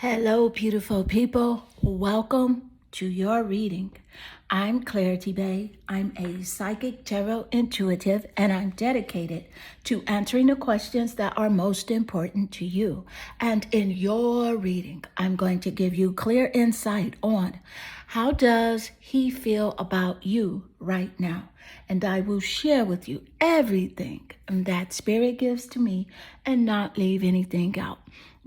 Hello, beautiful people. Welcome to your reading. I'm Clarity Bay. I'm a psychic tarot intuitive, and I'm dedicated to answering the questions that are most important to you. And in your reading, I'm going to give you clear insight on how does he feel about you right now. And I will share with you everything that Spirit gives to me and not leave anything out.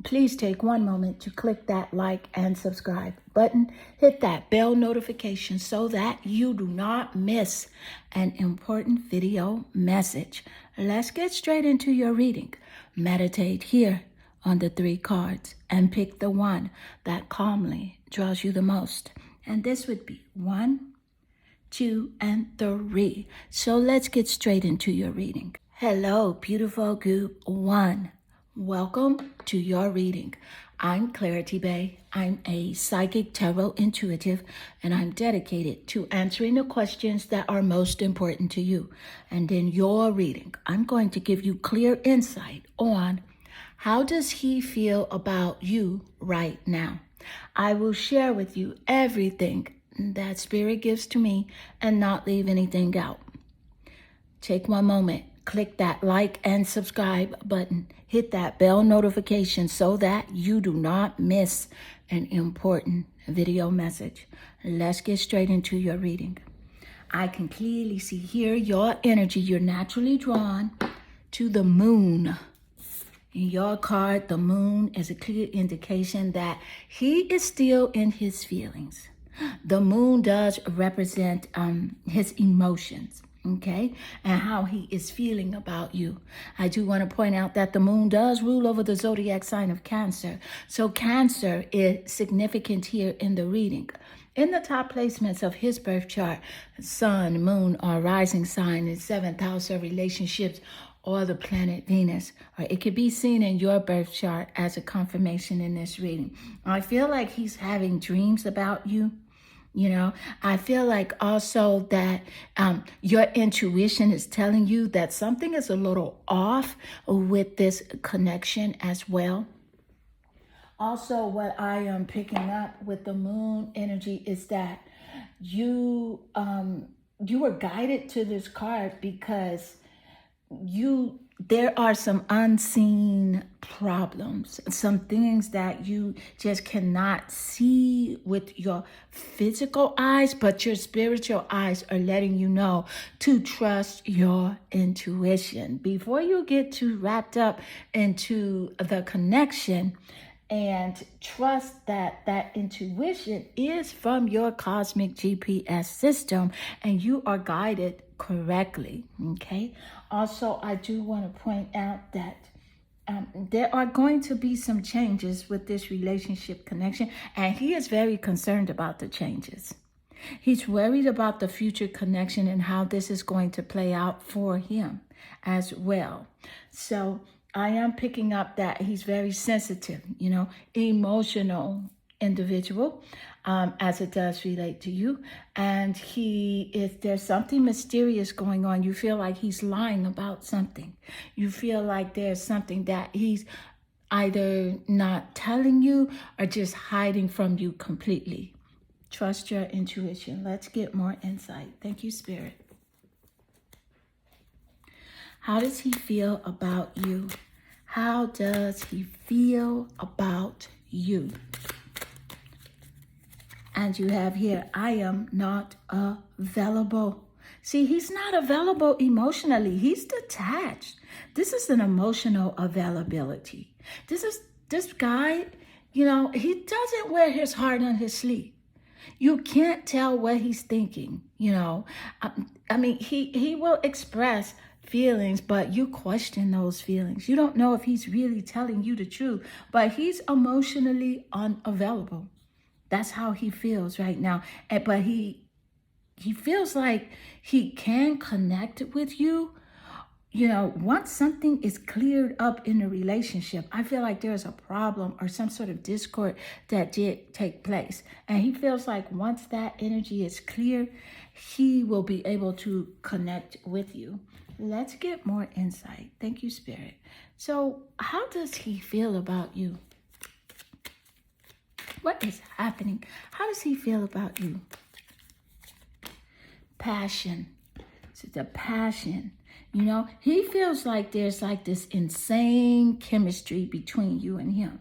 Please take one moment to click that like and subscribe button. Hit that bell notification so that you do not miss an important video message. Let's get straight into your reading. Meditate here on the 3 cards and pick the one that calmly draws you the most. And this would be 1, 2, and 3. So let's get straight into your reading. Hello, beautiful group 1. Welcome to your reading. I'm Clarity Bay. I'm a psychic tarot intuitive, and I'm dedicated to answering the questions that are most important to you. And in your reading, I'm going to give you clear insight on how does he feel about you right now. I will share with you everything that Spirit gives to me and not leave anything out. Take one moment, click that like and subscribe button. Hit that bell notification so that you do not miss an important video message. Let's get straight into your reading. I can clearly see here your energy. You're naturally drawn to the moon. In your card, the moon is a clear indication that he is still in his feelings. The moon does represent his emotions, okay, and how he is feeling about you. I do want to point out that the moon does rule over the zodiac sign of Cancer. So Cancer is significant here in the reading. In the top placements of his birth chart, sun, moon, or rising sign in 7th house of relationships, or the planet Venus, or it could be seen in your birth chart as a confirmation in this reading. I feel like he's having dreams about you. You know, I feel like also that your intuition is telling you that something is a little off with this connection as well. Also, what I am picking up with the moon energy is that you were guided to this card because there are some unseen problems, some things that you just cannot see with your physical eyes, but your spiritual eyes are letting you know to trust your intuition. Before you get too wrapped up into the connection, and trust that that intuition is from your cosmic GPS system and you are guided correctly, okay? Also, I do want to point out that there are going to be some changes with this relationship connection, and he is very concerned about the changes. He's worried about the future connection and how this is going to play out for him as well. So I am picking up that he's very sensitive, emotional individual, as it does relate to you. And there's something mysterious going on. You feel like he's lying about something. You feel like there's something that he's either not telling you or just hiding from you completely. Trust your intuition. Let's get more insight. Thank you, Spirit. How does he feel about you? How does he feel about you? And you have here, I am not available. See, he's not available emotionally. He's detached. This is an emotional availability. This guy, he doesn't wear his heart on his sleeve. You can't tell what he's thinking, I mean, he will express feelings, but you question those feelings. You don't know if he's really telling you the truth, but he's emotionally unavailable. That's how he feels right now. But he feels like he can connect with you. Once something is cleared up in a relationship, I feel like there's a problem or some sort of discord that did take place. And he feels like once that energy is clear, he will be able to connect with you. Let's get more insight. Thank you, Spirit. So how does he feel about you? What is happening? How does he feel about you? Passion. So the passion. You know, he feels like there's like this insane chemistry between you and him.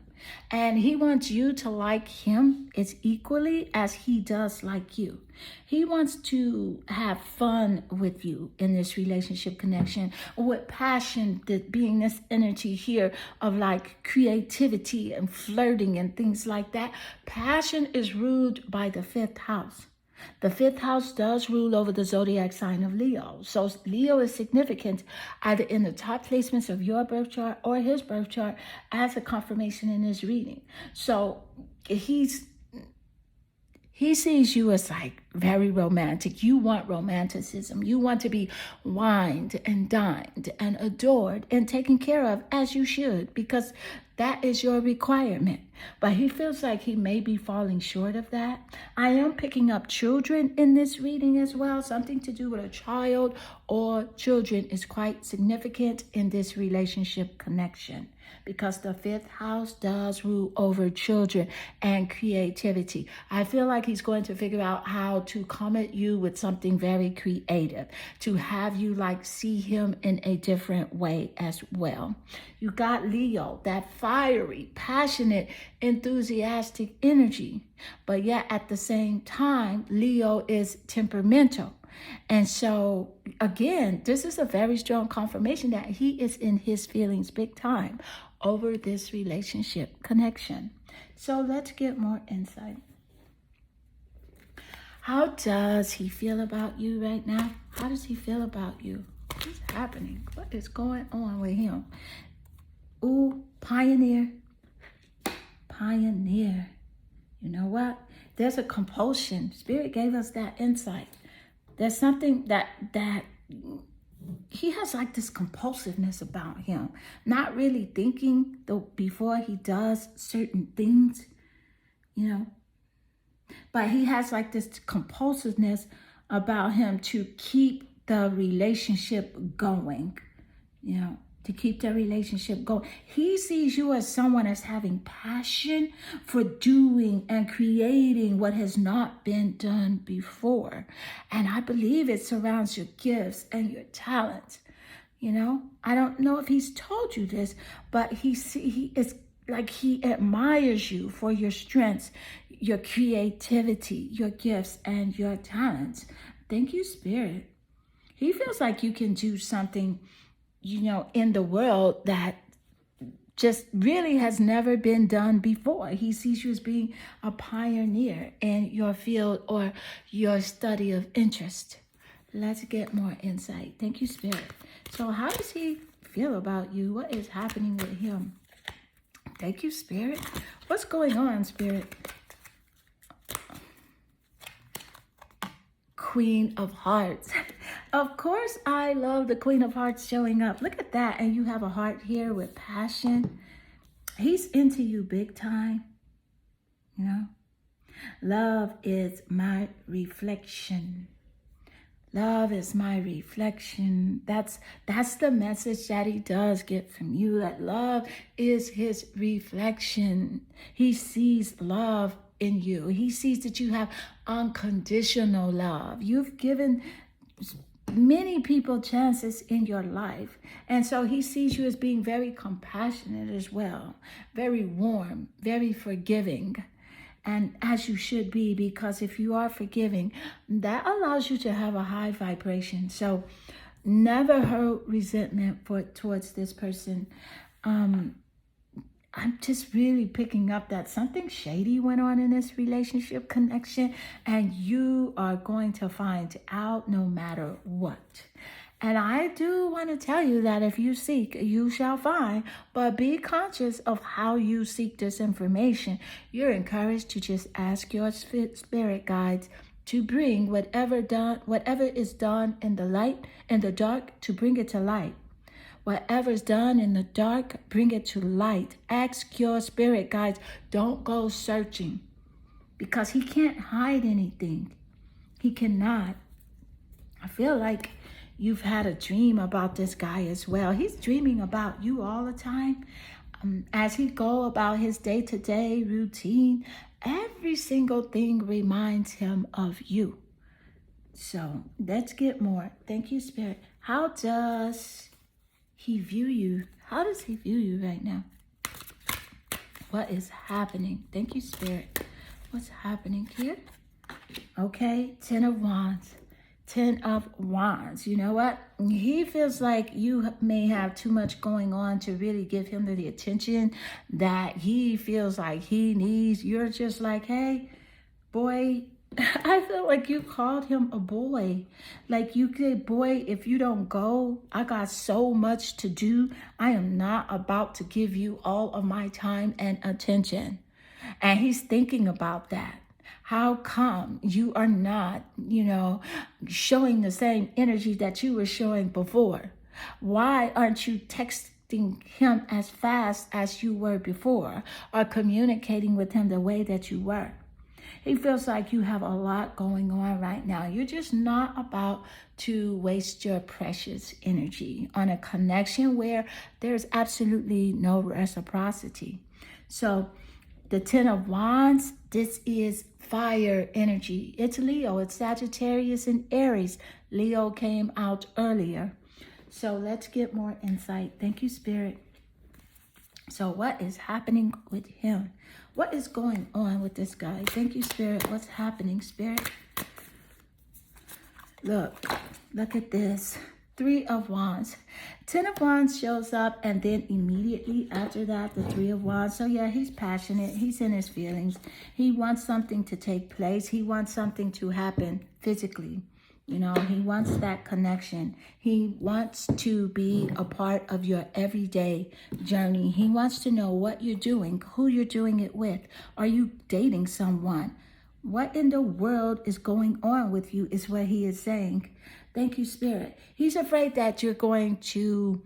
And he wants you to like him as equally as he does like you. He wants to have fun with you in this relationship connection with passion, that being this energy here of like creativity and flirting and things like that. Passion is ruled by the 5th house. The 5th house does rule over the zodiac sign of Leo. So Leo is significant either in the top placements of your birth chart or his birth chart as a confirmation in his reading. So he sees you as like very romantic. You want romanticism. You want to be wined and dined and adored and taken care of as you should, because that is your requirement. But he feels like he may be falling short of that. I am picking up children in this reading as well. Something to do with a child or children is quite significant in this relationship connection, because the 5th house does rule over children and creativity. I feel like he's going to figure out how to come at you with something very creative, to have you like see him in a different way as well. You got Leo, that fiery, passionate, enthusiastic energy. But yet at the same time, Leo is temperamental. And so, again, this is a very strong confirmation that he is in his feelings big time over this relationship connection. So let's get more insight. How does he feel about you right now? How does he feel about you? What's happening? What is going on with him? Ooh, pioneer. Pioneer. You know what? There's a compulsion. Spirit gave us that insight. There's something that he has like this compulsiveness about him. Not really thinking though before he does certain things, you know. But he has like this compulsiveness about him to keep the relationship going, you know, to keep the relationship going. He sees you as someone that's having passion for doing and creating what has not been done before. And I believe it surrounds your gifts and your talents. You know, I don't know if he's told you this, but he is like he admires you for your strengths, your creativity, your gifts, and your talents. Thank you, Spirit. He feels like you can do something, you know, in the world that just really has never been done before. He sees you as being a pioneer in your field or your study of interest. Let's get more insight. Thank you, Spirit. So how does he feel about you? What is happening with him? Thank you, Spirit. What's going on, Spirit? Queen of Hearts. Of course, I love the Queen of Hearts showing up. Look at that. And you have a heart here with passion. He's into you big time. You know, love is my reflection. Love is my reflection. That's the message that he does get from you, that love is his reflection. He sees love in you. He sees that you have unconditional love. You've given many people chances in your life. And so he sees you as being very compassionate as well, very warm, very forgiving. And as you should be, because if you are forgiving, that allows you to have a high vibration. So never hold resentment towards this person. I'm just really picking up that something shady went on in this relationship connection, and you are going to find out no matter what. And I do want to tell you that if you seek, you shall find, but be conscious of how you seek this information. You're encouraged to just ask your spirit guides to bring whatever is done in the light, in the dark, to bring it to light. Whatever is done in the dark, bring it to light. Ask your spirit guides. Don't go searching, because he can't hide anything. He cannot. I feel like you've had a dream about this guy as well. He's dreaming about you all the time. As he go about his day-to-day routine, every single thing reminds him of you. So let's get more. Thank you, Spirit. How does he view you? How does he view you right now? What is happening? Thank you, Spirit. What's happening here? Okay, 10 of Wands. 10 of Wands. You know what? He feels like you may have too much going on to really give him the attention that he feels like he needs. You're just like, hey, boy, I feel like you called him a boy. Like you said, boy, if you don't go, I got so much to do. I am not about to give you all of my time and attention. And he's thinking about that. How come you are not, showing the same energy that you were showing before? Why aren't you texting him as fast as you were before or communicating with him the way that you were? He feels like you have a lot going on right now. You're just not about to waste your precious energy on a connection where there's absolutely no reciprocity. So the 10 of Wands, this is fire energy. It's Leo, it's Sagittarius and Aries. Leo came out earlier. So let's get more insight. Thank you, Spirit. So what is happening with him? What is going on with this guy? Thank you, Spirit. What's happening, Spirit? Look at this. 3 of Wands. 10 of Wands shows up, and then immediately after that, the 3 of Wands. So yeah, he's passionate. He's in his feelings. He wants something to take place. He wants something to happen physically. He wants that connection. He wants to be a part of your everyday journey. He wants to know what you're doing, who you're doing it with. Are you dating someone? What in the world is going on with you is what he is saying. Thank you, Spirit. He's afraid that you're going to,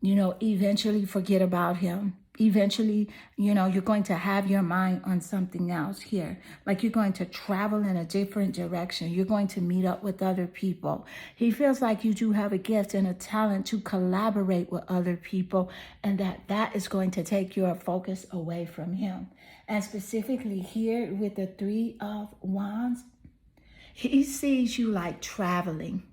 eventually forget about him. Eventually, you're going to have your mind on something else here. Like you're going to travel in a different direction. You're going to meet up with other people. He feels like you do have a gift and a talent to collaborate with other people, and that is going to take your focus away from him. And specifically here with the 3 of Wands, he sees you like traveling.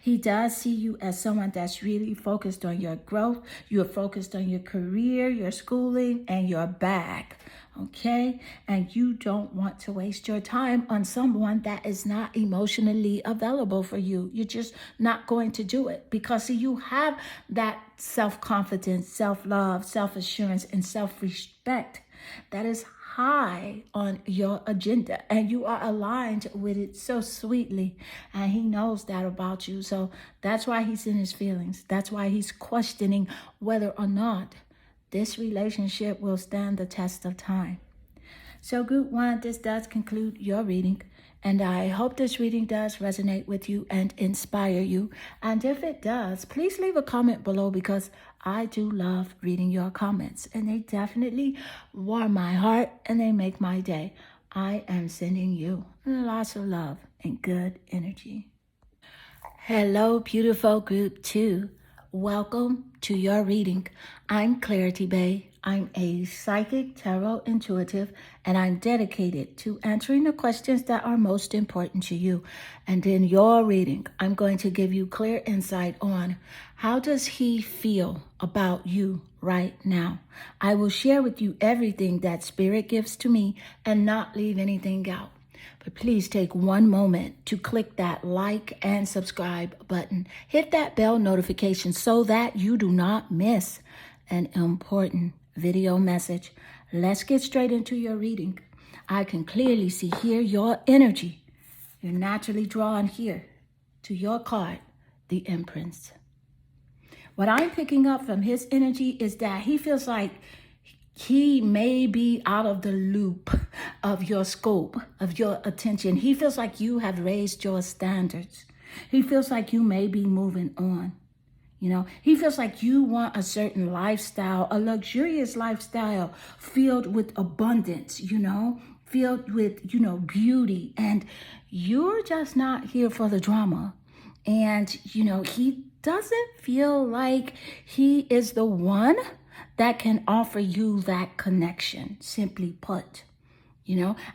He does see you as someone that's really focused on your growth. You're focused on your career, your schooling, and your bag. Okay? And you don't want to waste your time on someone that is not emotionally available for you. You're just not going to do it because see, you have that self-confidence, self-love, self-assurance, and self-respect that is high on your agenda, and you are aligned with it so sweetly, and he knows that about you. So that's why he's in his feelings. That's why he's questioning whether or not this relationship will stand the test of time. So group 1, this does conclude your reading, and I hope this reading does resonate with you and inspire you. And if it does, please leave a comment below because I do love reading your comments, and they definitely warm my heart and they make my day. I am sending you lots of love and good energy. Hello, beautiful group 2. Welcome to your reading. I'm Clarity Bay. I'm a psychic tarot intuitive, and I'm dedicated to answering the questions that are most important to you. And in your reading, I'm going to give you clear insight on how does he feel about you right now. I will share with you everything that Spirit gives to me and not leave anything out. But please take one moment to click that like and subscribe button. Hit that bell notification so that you do not miss an important video message. Let's get straight into your reading. I can clearly see here your energy. You're naturally drawn here to your card, the Empress. What I'm picking up from his energy is that he feels like he may be out of the loop of your scope, of your attention. He feels like you have raised your standards. He feels like you may be moving on. He feels like you want a certain lifestyle, a luxurious lifestyle filled with abundance, filled with, beauty. And you're just not here for the drama. And, he doesn't feel like he is the one that can offer you that connection, simply put.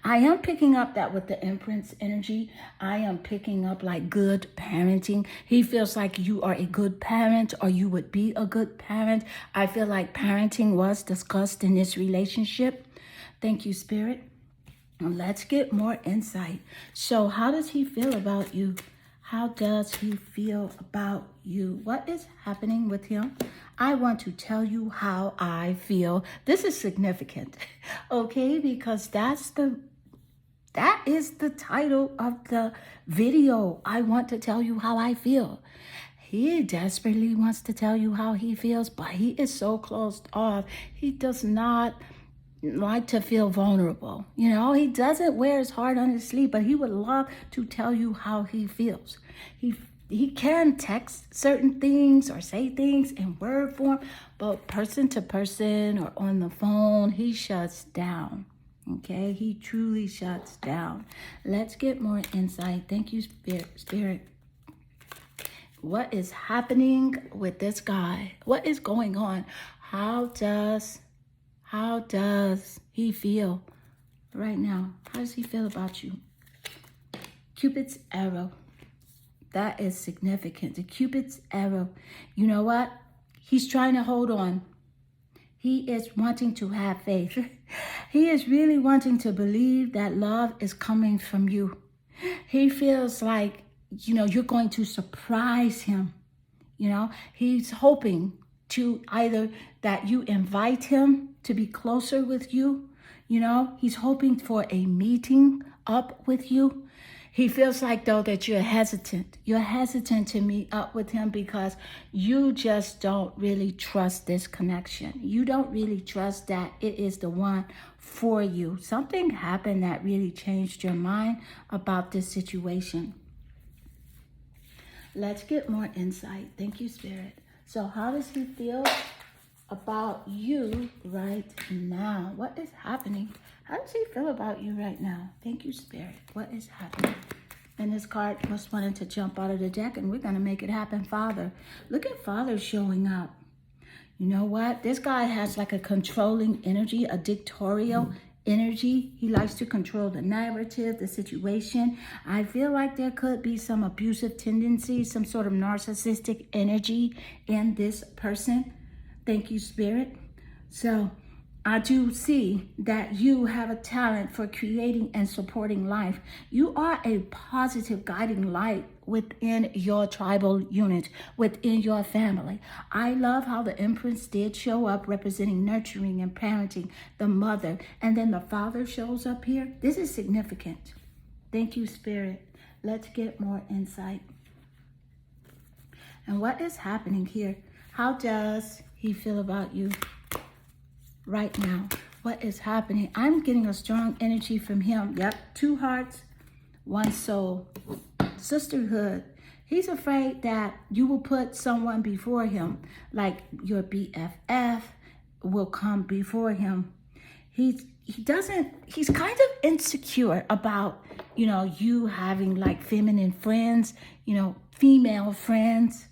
I am picking up that with the Empress energy. I am picking up like good parenting. He feels like you are a good parent, or you would be a good parent. I feel like parenting was discussed in this relationship. Thank you, Spirit. Let's get more insight. So how does he feel about you? How does he feel about you? What is happening with him? I want to tell you how I feel. This is significant, okay? Because that is the title of the video. I want to tell you how I feel. He desperately wants to tell you how he feels, but he is so closed off. He does not like to feel vulnerable. He doesn't wear his heart on his sleeve, but he would love to tell you how he feels. He can text certain things or say things in word form, but person to person or on the phone, he shuts down. Okay, he truly shuts down. Let's get more insight. Thank you, Spirit. What is happening with this guy? What is going on? How does he feel right now? How does he feel about you? Cupid's arrow. That is significant. The Cupid's arrow. You know what? He's trying to hold on. He is wanting to have faith. He is really wanting to believe that love is coming from you. He feels like, you're going to surprise him. He's hoping to either that you invite him to be closer with you. He's hoping for a meeting up with you. He feels like, though, that you're hesitant. You're hesitant to meet up with him because you just don't really trust this connection. You don't really trust that it is the one for you. Something happened that really changed your mind about this situation. Let's get more insight. Thank you, Spirit. So how does he feel about you right now? What is happening? How does he feel about you right now? Thank you, Spirit. What is happening? And this card just wanted to jump out of the deck, and we're going to make it happen, Father. Look at Father showing up. You know what? This guy has like a controlling energy, a dictatorial energy. He likes to control the narrative, the situation. I feel like there could be some abusive tendencies, some sort of narcissistic energy in this person. Thank you, Spirit. So I do see that you have a talent for creating and supporting life. You are a positive guiding light within your tribal unit, within your family. I love how the Empress did show up representing nurturing and parenting, the mother, and then the father shows up here. This is significant. Thank you, Spirit. Let's get more insight. And what is happening here? How does he feel about you right now? What is happening? I'm getting a strong energy from him. Yep, 2 hearts, 1 soul. Sisterhood. He's afraid that you will put someone before him, like your BFF will come before him. He's kind of insecure about, you having like feminine friends, female friends.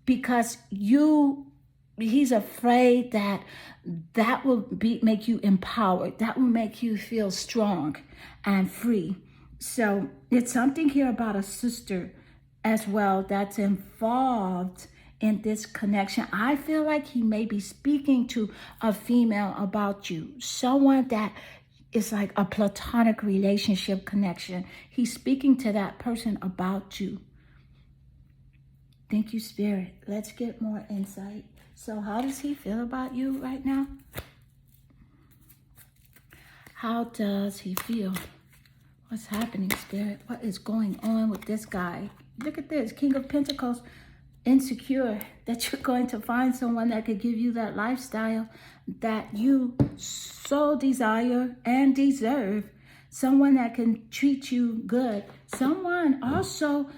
Because he's afraid that will make you empowered. That will make you feel strong and free. So it's something here about a sister as well that's involved in this connection. I feel like he may be speaking to a female about you. Someone that is like a platonic relationship connection. He's speaking to that person about you. Thank you, Spirit. Let's get more insight. So how does he feel about you right now? How does he feel? What's happening, Spirit? What is going on with this guy? Look at this, King of Pentacles, insecure that you're going to find someone that could give you that lifestyle that you so desire and deserve. Someone that can treat you good. Someone also,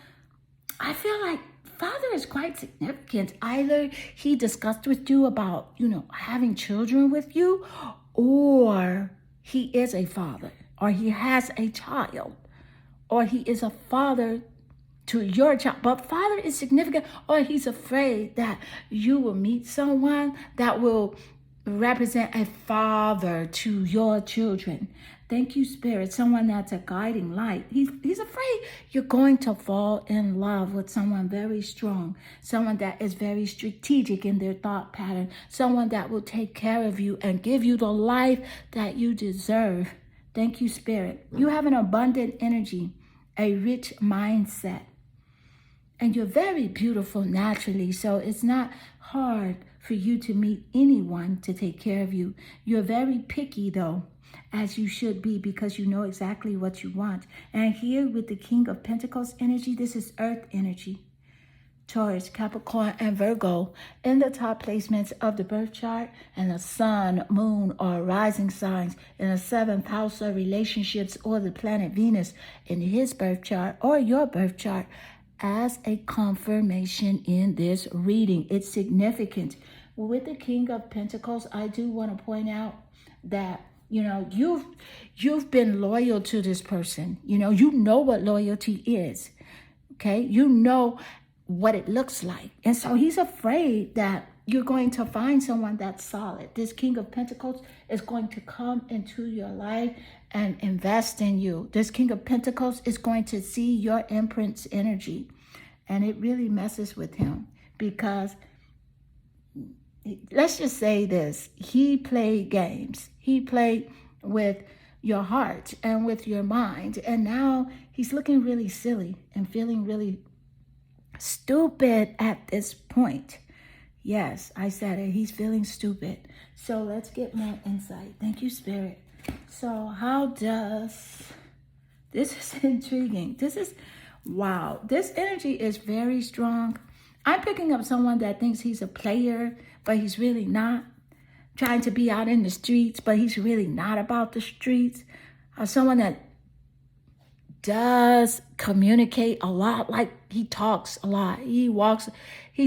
I feel like Father is quite significant. Either he discussed with you about, having children with you, or he is a father, or he has a child, or he is a father to your child. But father is significant, or he's afraid that you will meet someone that will represent a father to your children. Thank you, Spirit. Someone that's a guiding light. He's afraid you're going to fall in love with someone very strong, someone that is very strategic in their thought pattern, someone that will take care of you and give you the life that you deserve. Thank you, Spirit. You have an abundant energy, a rich mindset, and you're very beautiful naturally, so it's not hard for you to meet anyone to take care of you. You're very picky, though, as you should be, because you know exactly what you want. And here with the King of Pentacles energy, this is earth energy. Taurus, Capricorn, and Virgo in the top placements of the birth chart, and the sun, moon, or rising signs in the 7th house of relationships, or the planet Venus in his birth chart or your birth chart as a confirmation in this reading. It's significant. With the King of Pentacles, I do want to point out that you've been loyal to this person. You know what loyalty is. Okay, you know what it looks like. And so he's afraid that you're going to find someone that's solid. This King of Pentacles is going to come into your life and invest in you. This King of Pentacles is going to see your imprints energy. And it really messes with him because, let's just say this, he played games. He played with your heart and with your mind. And now he's looking really silly and feeling really stupid at this point. Yes, I said it. He's feeling stupid. So let's get more insight. Thank you, Spirit. So how does... This is intriguing. Wow. This energy is very strong. I'm picking up someone that thinks he's a player, but he's really not. Trying to be out in the streets, but he's really not about the streets. Or someone that does communicate a lot, like he talks a lot. He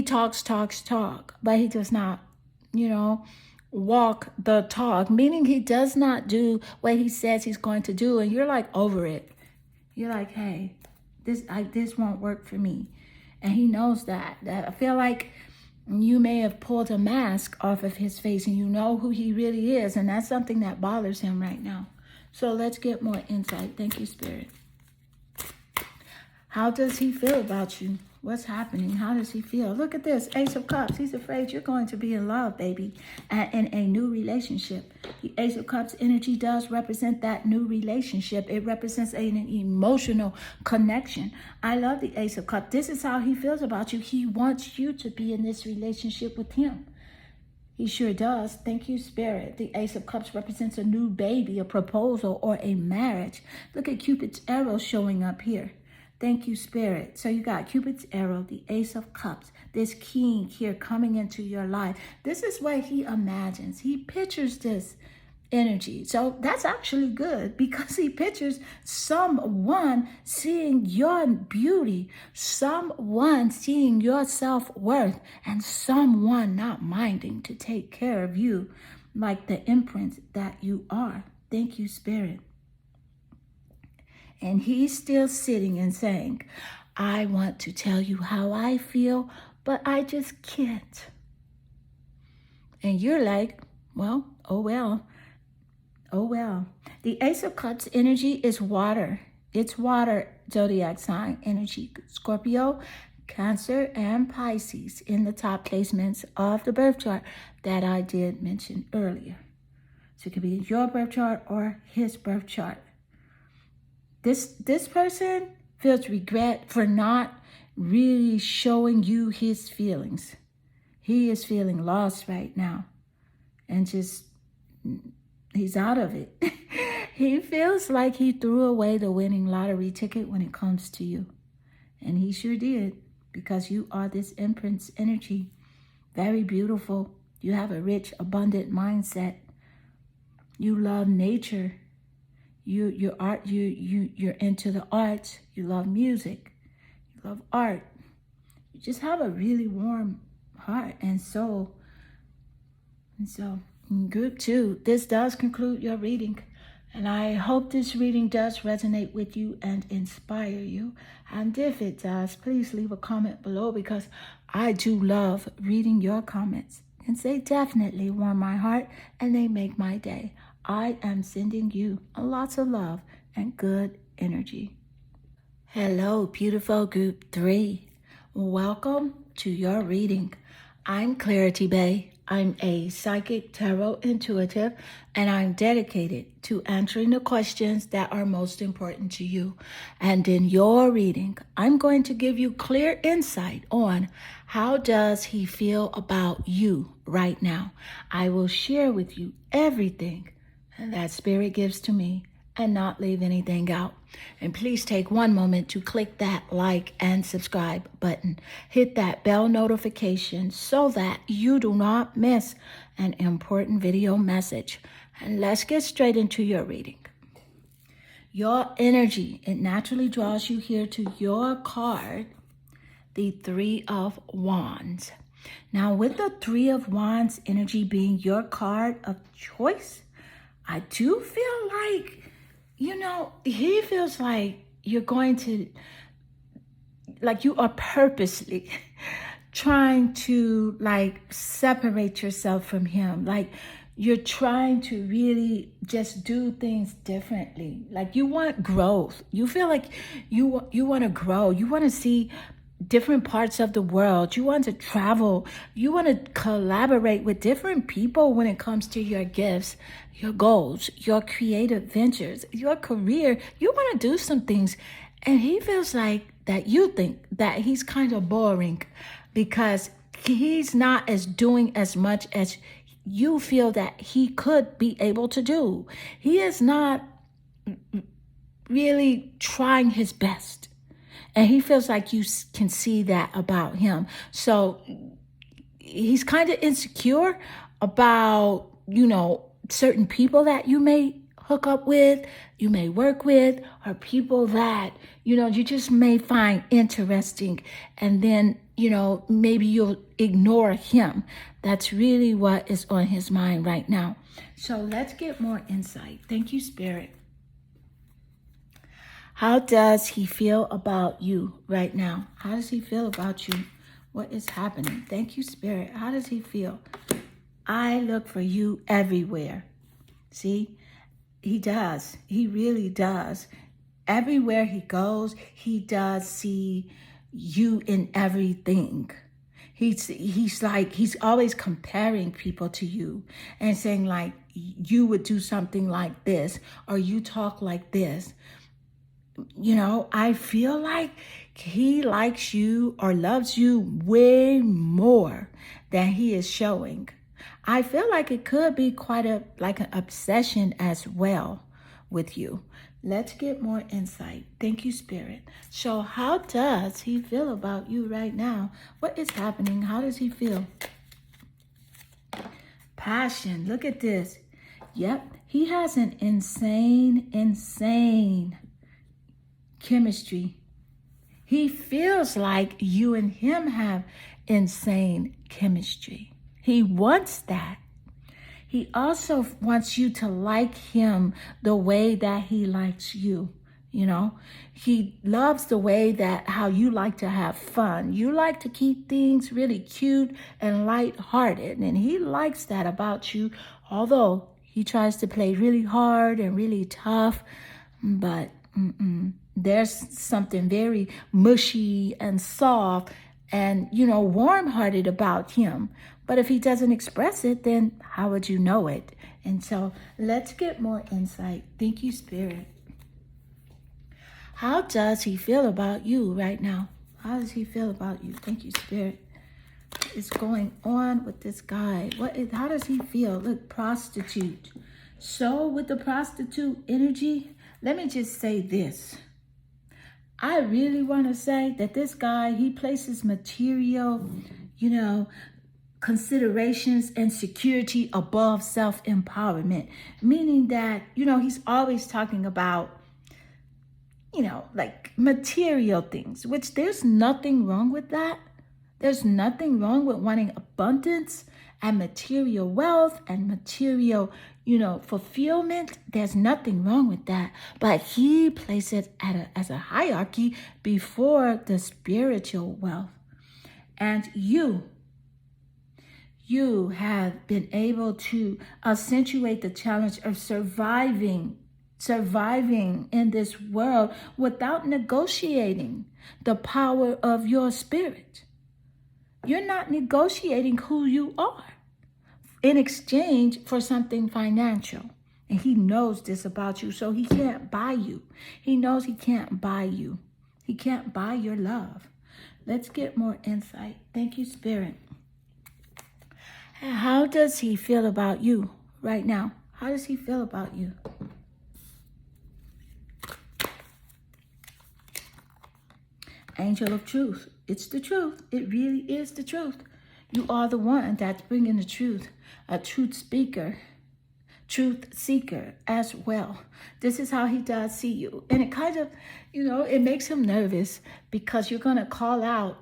talks, but he does not, walk the talk, meaning he does not do what he says he's going to do. And you're like over it. You're like, hey, this won't work for me. And he knows that. I feel like you may have pulled a mask off of his face and you know who he really is. And that's something that bothers him right now. So let's get more insight. Thank you, Spirit. How does he feel about you? What's happening? How does he feel? Look at this. Ace of Cups. He's afraid you're going to be in love, baby, and in a new relationship. The Ace of Cups energy does represent that new relationship. It represents an emotional connection. I love the Ace of Cups. This is how he feels about you. He wants you to be in this relationship with him. He sure does. Thank you, Spirit. The Ace of Cups represents a new baby, a proposal, or a marriage. Look at Cupid's arrow showing up here. Thank you, Spirit. So you got Cupid's arrow, the Ace of Cups, this king here coming into your life. This is what he imagines. He pictures this energy. So that's actually good because he pictures someone seeing your beauty, someone seeing your self-worth, and someone not minding to take care of you like the imprint that you are. Thank you, Spirit. And he's still sitting and saying, I want to tell you how I feel, but I just can't. And you're like, well, oh well. Oh well. The Ace of Cups energy is water. It's water zodiac sign energy. Scorpio, Cancer, and Pisces in the top placements of the birth chart that I did mention earlier. So it could be your birth chart or his birth chart. This person feels regret for not really showing you his feelings. He is feeling lost right now. And just, he's out of it. He feels like he threw away the winning lottery ticket when it comes to you. And he sure did, because you are this Empress energy. Very beautiful. You have a rich, abundant mindset. You love nature. You're into the arts. You love music. You love art. You just have a really warm heart and soul. And so, group 2, this does conclude your reading. And I hope this reading does resonate with you and inspire you. And if it does, please leave a comment below because I do love reading your comments. And they definitely warm my heart and they make my day. I am sending you lots of love and good energy. Hello, beautiful group 3. Welcome to your reading. I'm Clarity Bay. I'm a psychic tarot intuitive, and I'm dedicated to answering the questions that are most important to you. And in your reading, I'm going to give you clear insight on how does he feel about you right now. I will share with you everything that Spirit gives to me and not leave anything out. And please take one moment to click that like and subscribe button. Hit that bell notification so that you do not miss an important video message. And let's get straight into your reading. Your energy, it naturally draws you here to your card, the Three of Wands. Now, with the Three of Wands energy being your card of choice, I do feel like, he feels like you're going to, like you are purposely trying to separate yourself from him. Like you're trying to really just do things differently. Like you want growth. You feel like you want to grow. You want to see different parts of the world. You want to travel. You want to collaborate with different people when it comes to your gifts, your goals, your creative ventures, your career. You want to do some things. And he feels like that you think that he's kind of boring because he's not doing as much as you feel that he could be able to do. He is not really trying his best. And he feels like you can see that about him. So he's kind of insecure about, certain people that you may hook up with, you may work with, or people that, you just may find interesting. And then, maybe you'll ignore him. That's really what is on his mind right now. So let's get more insight. Thank you, Spirit. How does he feel about you right now? How does he feel about you? What is happening? Thank you, Spirit. How does he feel? I look for you everywhere. See, he does. He really does. Everywhere he goes, he does see you in everything. He's always comparing people to you and saying like, you would do something like this, or you talk like this. I feel like he likes you or loves you way more than he is showing. I feel like it could be quite an obsession as well with you. Let's get more insight. Thank you, Spirit. So how does he feel about you right now? What is happening? How does he feel? Passion. Look at this. Yep. He has an insane chemistry. He feels like you and him have insane chemistry. He wants that. He also wants you to like him the way that he likes you. He loves the way that how you like to have fun. You like to keep things really cute and lighthearted, and he likes that about you, although he tries to play really hard and really tough, but there's something very mushy and soft and, warm-hearted about him. But if he doesn't express it, then how would you know it? And so let's get more insight. Thank you, Spirit. How does he feel about you right now? How does he feel about you? Thank you, Spirit. What is going on with this guy? How does he feel? Look, prostitute. So with the prostitute energy, let me just say this. I really want to say that this guy, he places material, considerations and security above self-empowerment, meaning that, he's always talking about, material things, which there's nothing wrong with that. There's nothing wrong with wanting abundance and material wealth and material, fulfillment. There's nothing wrong with that. But he placed it as a hierarchy before the spiritual wealth. And you have been able to accentuate the challenge of surviving in this world without negotiating the power of your spirit. You're not negotiating who you are in exchange for something financial. And he knows this about you, so he can't buy you. He knows he can't buy you. He can't buy your love. Let's get more insight. Thank you, Spirit. How does he feel about you right now? How does he feel about you? Angel of truth. It's the truth. It really is the truth. You are the one that's bringing the truth. A truth speaker, truth seeker as well. This is how he does see you. And it kind of, it makes him nervous because you're going to call out,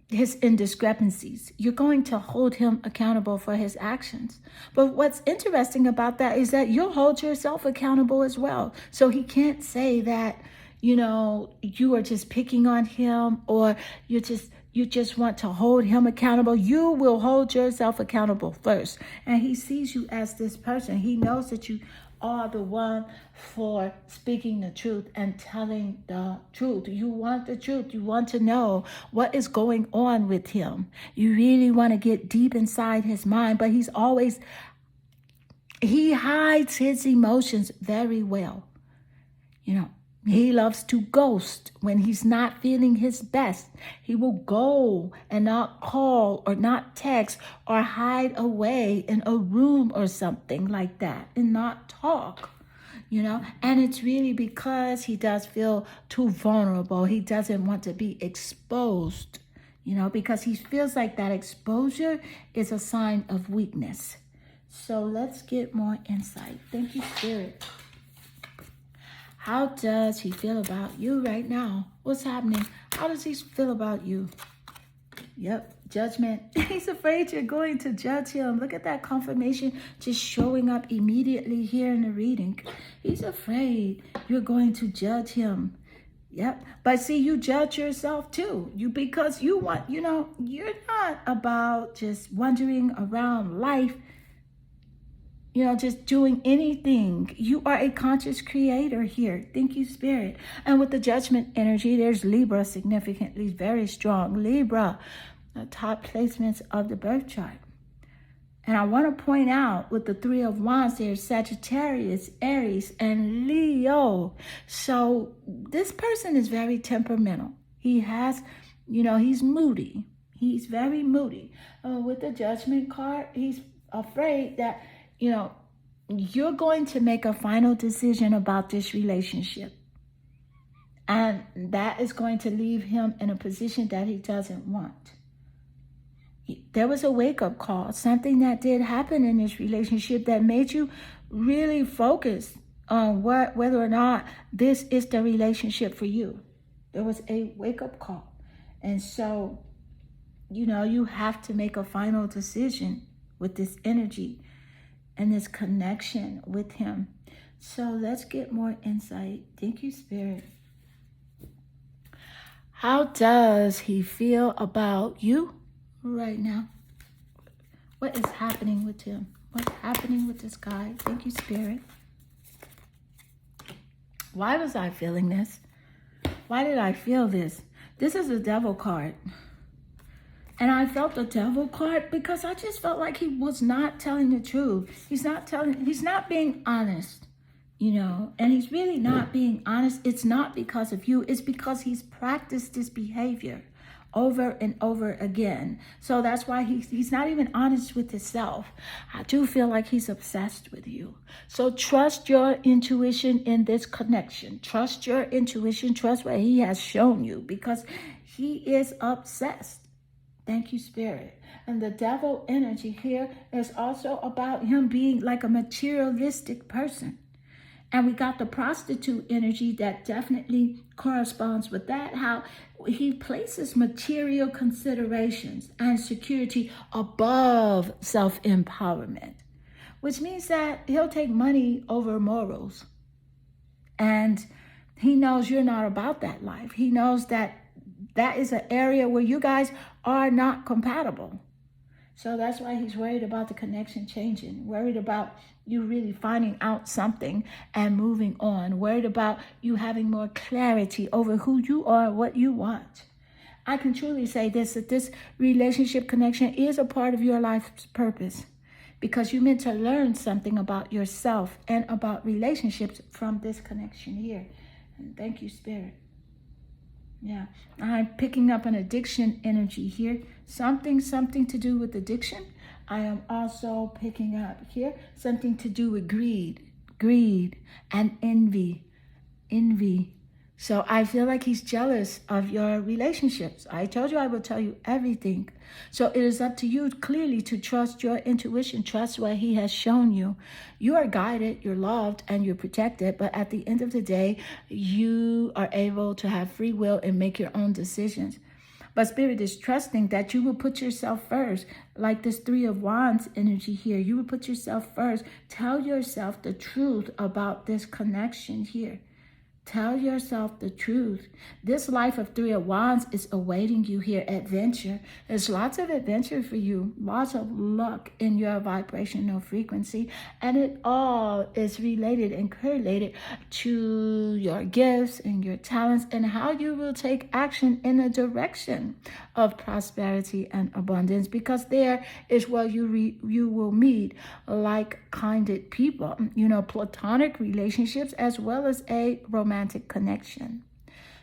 his indiscrepancies. You're going to hold him accountable for his actions. But what's interesting about that is that you'll hold yourself accountable as well. So he can't say that, you are just picking on him, or you just want to hold him accountable. You will hold yourself accountable first. And he sees you as this person. He knows that you are the one for speaking the truth and telling the truth. You want the truth. You want to know what is going on with him. You really want to get deep inside his mind, but he hides his emotions very well. He loves to ghost when he's not feeling his best. He will go and not call or not text or hide away in a room or something like that and not talk, And it's really because he does feel too vulnerable. He doesn't want to be exposed, because he feels like that exposure is a sign of weakness. So let's get more insight. Thank you, Spirit. How does he feel about you right now? What's happening? How does he feel about you? Yep, judgment. He's afraid you're going to judge him. Look at that confirmation just showing up immediately here in the reading. He's afraid you're going to judge him. Yep. But see, you judge yourself too. Because you want, you're not about just wandering around life, just doing anything. You are a conscious creator here. Thank you, Spirit. And with the judgment energy, there's Libra significantly very strong. Libra, the top placements of the birth chart. And I want to point out with the Three of Wands, there's Sagittarius, Aries, and Leo. So this person is very temperamental. He has, he's moody. He's very moody. With the judgment card, he's afraid that you're going to make a final decision about this relationship. And that is going to leave him in a position that he doesn't want. There was a wake-up call, something that did happen in this relationship that made you really focus on whether or not this is the relationship for you. There was a wake-up call. And so, you have to make a final decision with this energy and this connection with him. So let's get more insight. Thank you, Spirit. How does he feel about you right now? What is happening with him? What's happening with this guy? Thank you, Spirit. Why was I feeling this? Why did I feel this? This is a devil card. And I felt the devil card because I just felt like he was not telling the truth. He's not being honest, and he's really not being honest. It's not because of you. It's because he's practiced this behavior over and over again. So that's why he's not even honest with himself. I do feel like he's obsessed with you. So trust your intuition in this connection. Trust your intuition. Trust what he has shown you because he is obsessed. Thank you, Spirit. And the devil energy here is also about him being like a materialistic person. And we got the prostitute energy that definitely corresponds with that, how he places material considerations and security above self-empowerment, which means that he'll take money over morals. And he knows you're not about that life. He knows that that is an area where you guys are not compatible. So that's why he's worried about the connection changing, worried about you really finding out something and moving on, worried about you having more clarity over who you are, what you want. I can truly say this, that this relationship connection is a part of your life's purpose, because you're meant to learn something about yourself and about relationships from this connection here. And thank you, Spirit. Yeah, I'm picking up an addiction energy here. Something to do with addiction. I am also picking up here something to do with greed and envy. So I feel like he's jealous of your relationships. I told you I will tell you everything. So it is up to you clearly to trust your intuition, trust what he has shown you. You are guided, you're loved, and you're protected. But at the end of the day, you are able to have free will and make your own decisions. But Spirit is trusting that you will put yourself first, like this Three of Wands energy here. You will put yourself first. Tell yourself the truth about this connection here. Tell yourself the truth. This life of Three of Wands is awaiting you here. Adventure. There's lots of adventure for you. Lots of luck in your vibrational frequency. And it all is related and correlated to your gifts and your talents and how you will take action in a direction of prosperity and abundance. Because there is where you will meet like-minded people. You know, platonic relationships as well as a romantic connection.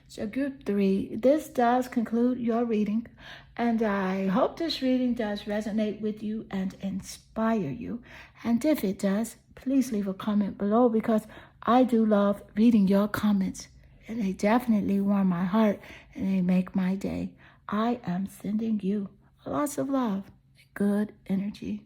So group 3, this does conclude your reading, and I hope this reading does resonate with you and inspire you. And if it does, please leave a comment below, because I do love reading your comments, and they definitely warm my heart and they make my day. I am sending you lots of love and good energy.